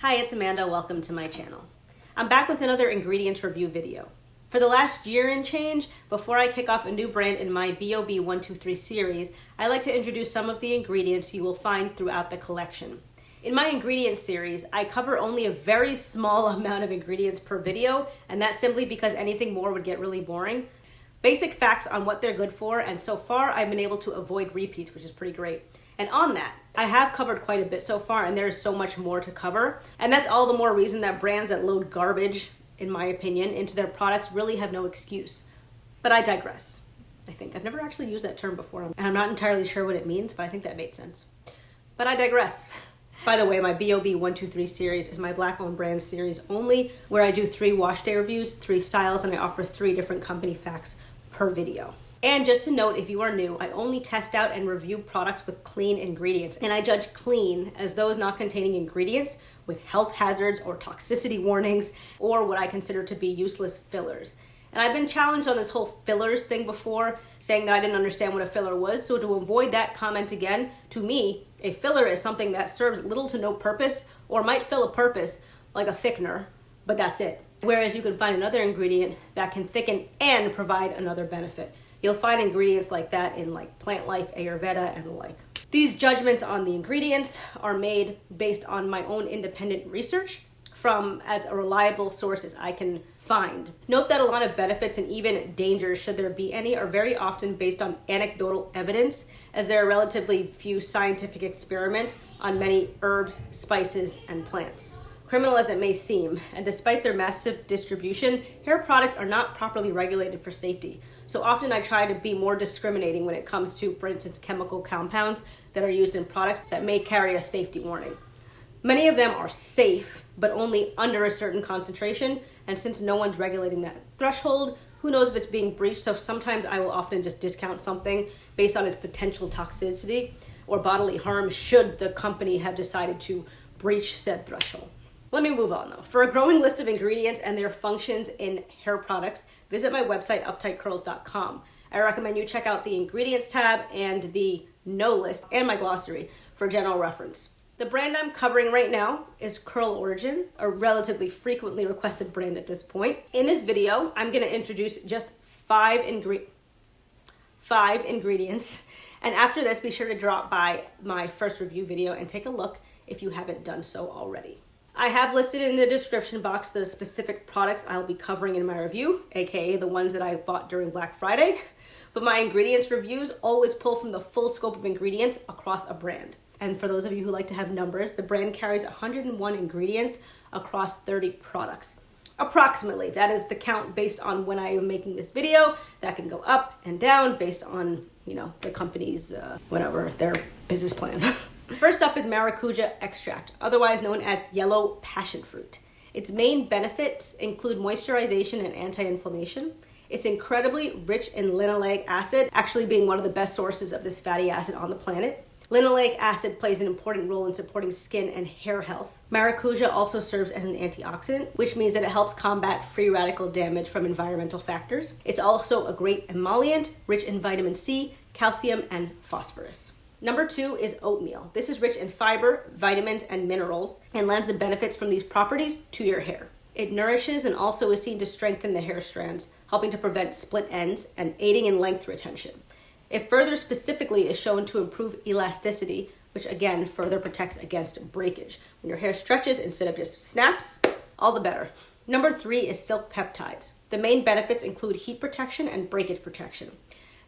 Hi, it's Amanda. Welcome to my channel. I'm back with another ingredients review video. For the last year and change, before I kick off a new brand in my BoB123 series, I like to introduce some of the ingredients you will find throughout the collection. In my ingredients series, I cover only a very small amount of ingredients per video, and that's simply because anything more would get really boring. Basic facts on what they're good for, and so far I've been able to avoid repeats, which is pretty great. And on that, I have covered quite a bit so far, and there's so much more to cover. And that's all the more reason that brands that load garbage, in my opinion, into their products really have no excuse. But I digress, I think. I've never actually used that term before, and I'm not entirely sure what it means, but I think that made sense. But I digress. By the way, my BoB123 series is my Black-owned brand series only, where I do 3 wash day reviews, 3 styles, and I offer 3 different company facts per video. And just to note, if you are new, I only test out and review products with clean ingredients, and I judge clean as those not containing ingredients with health hazards or toxicity warnings or what I consider to be useless fillers. And I've been challenged on this whole fillers thing before, saying that I didn't understand what a filler was, so to avoid that comment again, to me, a filler is something that serves little to no purpose or might fill a purpose, like a thickener, but that's it. Whereas you can find another ingredient that can thicken and provide another benefit. You'll find ingredients like that in like Plant Life, Ayurveda, and the like. These judgments on the ingredients are made based on my own independent research from as a reliable source as I can find. Note that a lot of benefits and even dangers, should there be any, are very often based on anecdotal evidence, as there are relatively few scientific experiments on many herbs, spices, and plants. Criminal as it may seem, and despite their massive distribution, hair products are not properly regulated for safety. So often I try to be more discriminating when it comes to, for instance, chemical compounds that are used in products that may carry a safety warning. Many of them are safe, but only under a certain concentration, and since no one's regulating that threshold, who knows if it's being breached, so sometimes I will often just discount something based on its potential toxicity or bodily harm should the company have decided to breach said threshold. Let me move on though. For a growing list of ingredients and their functions in hair products, visit my website, uptightcurls.com. I recommend you check out the ingredients tab and the no list and my glossary for general reference. The brand I'm covering right now is Curl Origin, a relatively frequently requested brand at this point. In this video, I'm going to introduce just 5 ingredients, and after this, be sure to drop by my first review video and take a look if you haven't done so already. I have listed in the description box the specific products I'll be covering in my review, aka the ones that I bought during Black Friday, but my ingredients reviews always pull from the full scope of ingredients across a brand. And for those of you who like to have numbers, the brand carries 101 ingredients across 30 products. Approximately, that is the count based on when I am making this video. That can go up and down based on, the company's, their business plan. First up is Maracuja extract, otherwise known as yellow passion fruit. Its main benefits include moisturization and anti-inflammation. It's incredibly rich in linoleic acid, actually being one of the best sources of this fatty acid on the planet. Linoleic acid plays an important role in supporting skin and hair health. Maracuja also serves as an antioxidant, which means that it helps combat free radical damage from environmental factors. It's also a great emollient, rich in vitamin C, calcium, and phosphorus. Number 2 is oatmeal. This is rich in fiber, vitamins, and minerals, and lends the benefits from these properties to your hair. It nourishes and also is seen to strengthen the hair strands, helping to prevent split ends and aiding in length retention. It further specifically is shown to improve elasticity, which again further protects against breakage. When your hair stretches instead of just snaps, all the better. Number 3 is silk peptides. The main benefits include heat protection and breakage protection.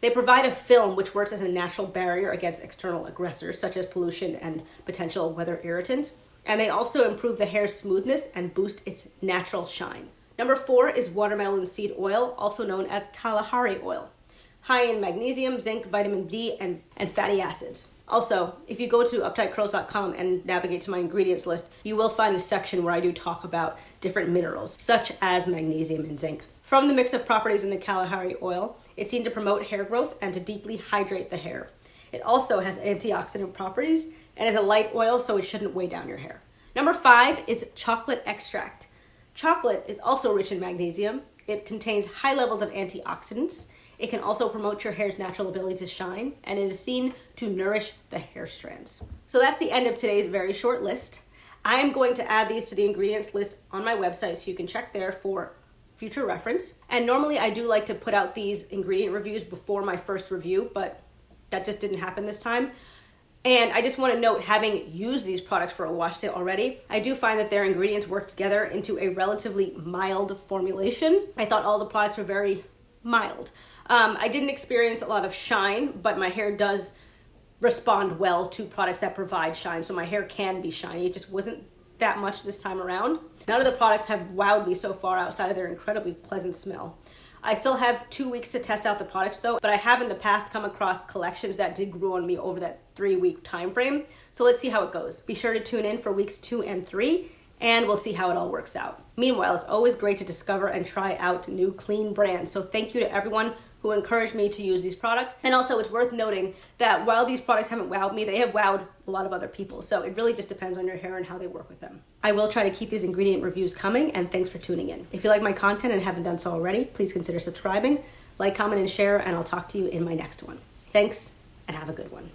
They provide a film which works as a natural barrier against external aggressors such as pollution and potential weather irritants. And they also improve the hair's smoothness and boost its natural shine. Number 4 is watermelon seed oil, also known as Kalahari oil. High in magnesium, zinc, vitamin D, and fatty acids. Also, if you go to uptightcurls.com and navigate to my ingredients list, you will find a section where I do talk about different minerals, such as magnesium and zinc. From the mix of properties in the Kalahari oil, it's seen to promote hair growth and to deeply hydrate the hair. It also has antioxidant properties and is a light oil, so it shouldn't weigh down your hair. Number 5 is chocolate extract. Chocolate is also rich in magnesium. It contains high levels of antioxidants. It can also promote your hair's natural ability to shine, and it is seen to nourish the hair strands. So that's the end of today's very short list. I am going to add these to the ingredients list on my website so you can check there for future reference. And normally I do like to put out these ingredient reviews before my first review, but that just didn't happen this time. And I just want to note, having used these products for a wash day already, I do find that their ingredients work together into a relatively mild formulation. I thought all the products were very mild. I didn't experience a lot of shine, but my hair does respond well to products that provide shine, so my hair can be shiny. It just wasn't that much this time around. None of the products have wowed me so far outside of their incredibly pleasant smell. I still have 2 weeks to test out the products though, but I have in the past come across collections that did grow on me over that 3-week time frame. So let's see how it goes. Be sure to tune in for weeks 2 and 3, and we'll see how it all works out. Meanwhile, it's always great to discover and try out new clean brands. So thank you to everyone who encouraged me to use these products. And also, it's worth noting that while these products haven't wowed me, they have wowed a lot of other people. So it really just depends on your hair and how they work with them. I will try to keep these ingredient reviews coming, and thanks for tuning in. If you like my content and haven't done so already, please consider subscribing, like, comment, and share, and I'll talk to you in my next one. Thanks, and have a good one.